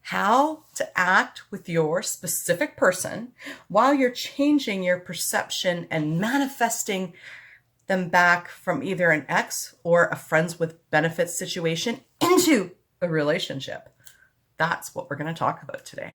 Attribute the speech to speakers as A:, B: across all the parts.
A: how to act with your specific person while you're changing your perception and manifesting them back from either an ex or a friends with benefits situation into a relationship. That's what we're going to talk about today.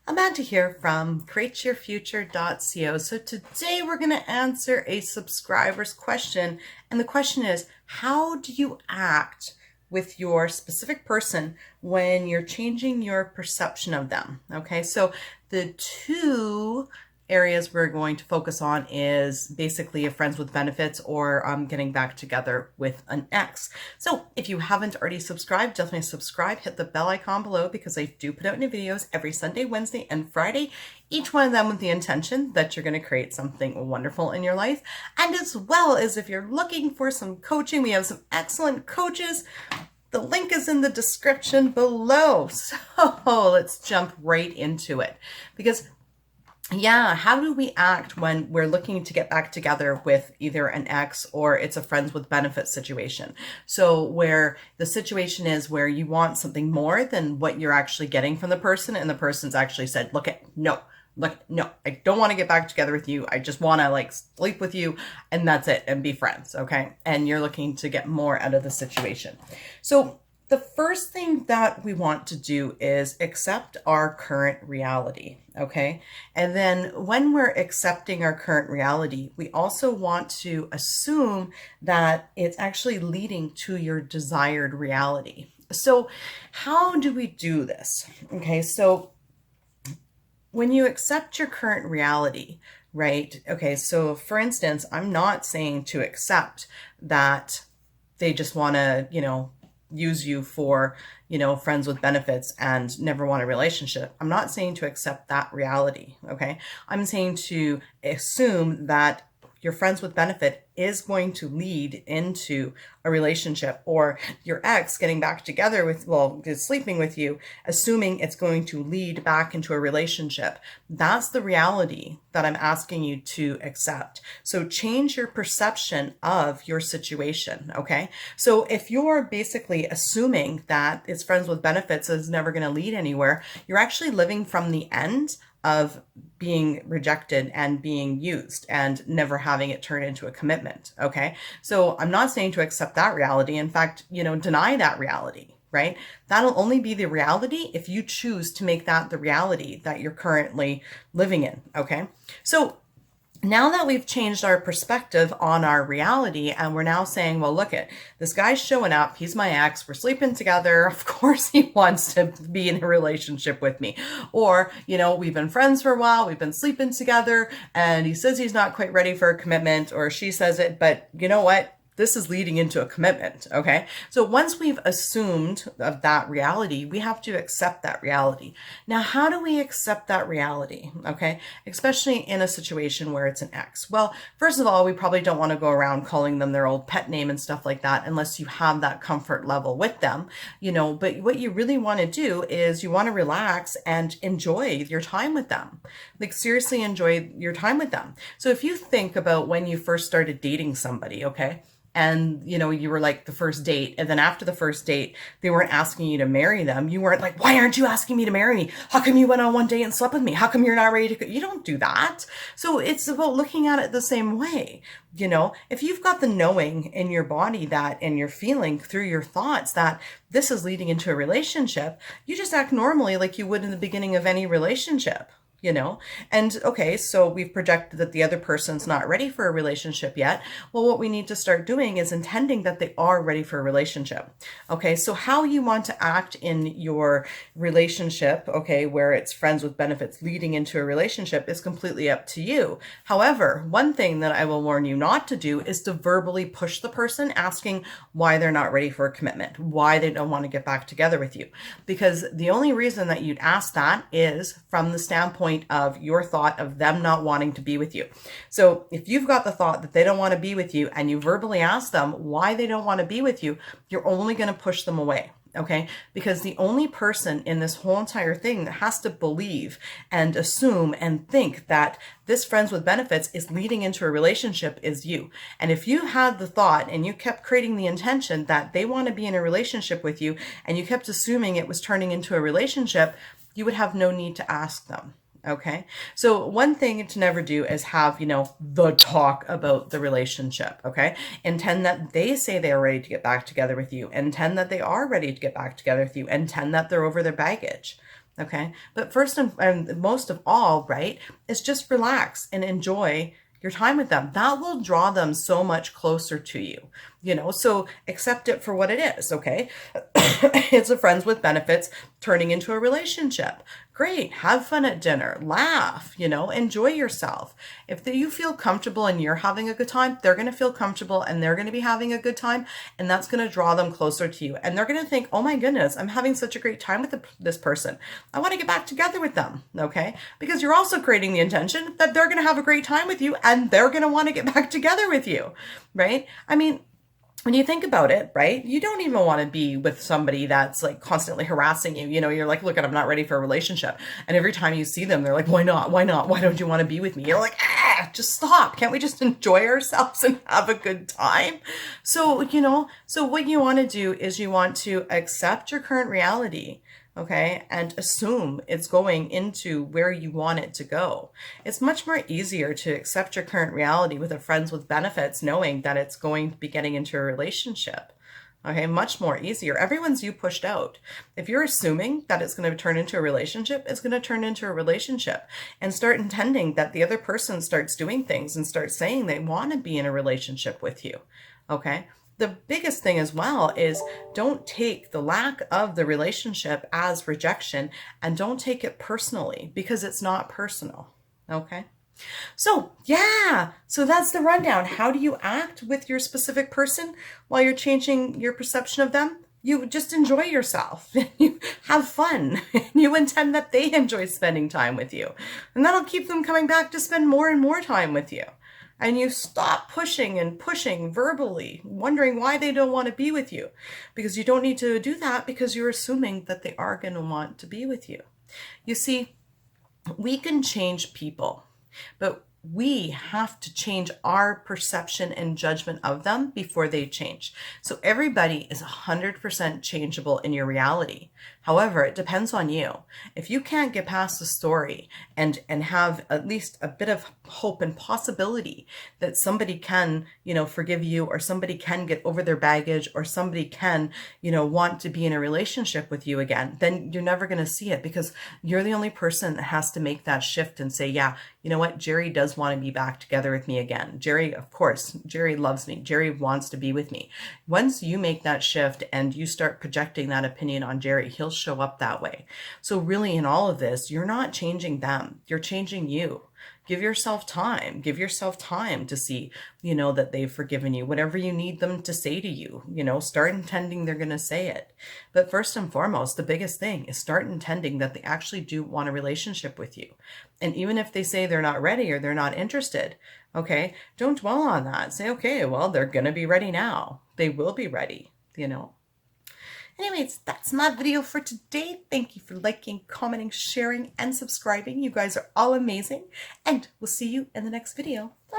A: Amanda here from createyourfuture.co. So today we're going to answer a subscriber's question. And the question is, how do you act with your specific person when you're changing your perception of them? Okay, so the two areas we're going to focus on is basically a friends with benefits or getting back together with an ex. So if you haven't already subscribed, definitely subscribe, hit the bell icon below because I do put out new videos every Sunday, Wednesday, and Friday, each one of them with the intention that you're going to create something wonderful in your life. And as well as if you're looking for some coaching, we have some excellent coaches. The link is in the description below. So let's jump right into it because how do we act when we're looking to get back together with either an ex or it's a friends with benefits situation? So where the situation is where you want something more than what you're actually getting from the person, and the person's actually said, no, I don't want to get back together with you. I just want to sleep with you and that's it and be friends. Okay. And you're looking to get more out of the situation. So the first thing that we want to do is accept our current reality, okay? And then when we're accepting our current reality, we also want to assume that it's actually leading to your desired reality. So how do we do this? Okay, so when you accept your current reality, right? Okay, so for instance, I'm not saying to accept that they just want to, use you for, friends with benefits and never want a relationship. I'm not saying to accept that reality, okay? I'm saying to assume that your friends with benefit is going to lead into a relationship, or your ex getting back together with, sleeping with you, assuming it's going to lead back into a relationship. That's the reality that I'm asking you to accept. So change your perception of your situation, okay? So if you're basically assuming that it's friends with benefits is never going to lead anywhere, you're actually living from the end of being rejected and being used and never having it turn into a commitment. Okay. So I'm not saying to accept that reality. In fact, deny that reality, right? That'll only be the reality if you choose to make that the reality that you're currently living in. Okay. So now that we've changed our perspective on our reality and we're now saying, well, look at this guy's showing up. He's my ex. We're sleeping together. Of course he wants to be in a relationship with me. Or, we've been friends for a while. We've been sleeping together and he says he's not quite ready for a commitment, or she says it, but you know what? This is leading into a commitment, okay? So once we've assumed of that reality, we have to accept that reality. Now, how do we accept that reality, okay? Especially in a situation where it's an ex. Well, first of all, we probably don't want to go around calling them their old pet name and stuff like that unless you have that comfort level with them, but what you really want to do is you want to relax and enjoy your time with them. Seriously enjoy your time with them. So if you think about when you first started dating somebody, okay? And, you were the first date. And then after the first date, they weren't asking you to marry them. You weren't like, why aren't you asking me to marry me? How come you went on one date and slept with me? How come you're not ready to go? You don't do that. So it's about looking at it the same way. If you've got the knowing in your body that, and you're feeling through your thoughts that this is leading into a relationship, you just act normally like you would in the beginning of any relationship. And okay, so we've projected that the other person's not ready for a relationship yet. Well, what we need to start doing is intending that they are ready for a relationship. Okay, so how you want to act in your relationship, okay, where it's friends with benefits leading into a relationship is completely up to you. However, one thing that I will warn you not to do is to verbally push the person asking why they're not ready for a commitment, why they don't want to get back together with you. Because the only reason that you'd ask that is from the standpoint of your thought of them not wanting to be with you. So if you've got the thought that they don't want to be with you and you verbally ask them why they don't want to be with you, you're only going to push them away. Okay, because the only person in this whole entire thing that has to believe and assume and think that this friends with benefits is leading into a relationship is you. And if you had the thought and you kept creating the intention that they want to be in a relationship with you, and you kept assuming it was turning into a relationship, you would have no need to ask them. Okay. So one thing to never do is have, the talk about the relationship. Okay. Intend that they say they are ready to get back together with you. Intend that they are ready to get back together with you. Intend that they're over their baggage. Okay. But first and most of all, right, is just relax and enjoy your time with them. That will draw them so much closer to you, so accept it for what it is. Okay. It's a friends with benefits turning into a relationship. Great. Have fun at dinner, laugh, enjoy yourself. If you feel comfortable and you're having a good time, they're going to feel comfortable and they're going to be having a good time. And that's going to draw them closer to you. And they're going to think, oh my goodness, I'm having such a great time with this person. I want to get back together with them. Okay. Because you're also creating the intention that they're going to have a great time with you and they're going to want to get back together with you. Right. I mean, when you think about it, right, you don't even want to be with somebody that's like constantly harassing you. You're like, look, I'm not ready for a relationship. And every time you see them, they're like, why not? Why not? Why don't you want to be with me? You're like, just stop. Can't we just enjoy ourselves and have a good time? So, so what you want to do is you want to accept your current reality. Okay, and assume it's going into where you want it to go. It's much more easier to accept your current reality with a friends with benefits, knowing that it's going to be getting into a relationship. Okay, much more easier. Everyone's you pushed out. If you're assuming that it's going to turn into a relationship, it's going to turn into a relationship. And start intending that the other person starts doing things and starts saying they want to be in a relationship with you. Okay. The biggest thing as well is don't take the lack of the relationship as rejection, and don't take it personally, because it's not personal. Okay. So yeah, so that's the rundown. How do you act with your specific person while you're changing your perception of them? You just enjoy yourself. You have fun. You intend that they enjoy spending time with you. And that'll keep them coming back to spend more and more time with you. And you stop pushing and pushing verbally, wondering why they don't want to be with you. Because you don't need to do that, because you're assuming that they are going to want to be with you. You see, we can change people, but we have to change our perception and judgment of them before they change. So everybody is 100% changeable in your reality. However, it depends on you. If you can't get past the story and have at least a bit of hope and possibility that somebody can, forgive you, or somebody can get over their baggage, or somebody can, want to be in a relationship with you again, then you're never going to see it, because you're the only person that has to make that shift and say, yeah, you know what? Jerry does want to be back together with me again. Jerry, of course, Jerry loves me. Jerry wants to be with me. Once you make that shift and you start projecting that opinion on Jerry, he'll show up that way. So really, in all of this, you're not changing them. You're changing you. Give yourself time. Give yourself time to see, that they've forgiven you. Whatever you need them to say to you, start intending they're going to say it. But first and foremost, the biggest thing is start intending that they actually do want a relationship with you. And even if they say they're not ready or they're not interested, okay, don't dwell on that. Say, okay, well, they're going to be ready now. They will be ready, Anyways, that's my video for today. Thank you for liking, commenting, sharing, and subscribing. You guys are all amazing. And we'll see you in the next video. Bye.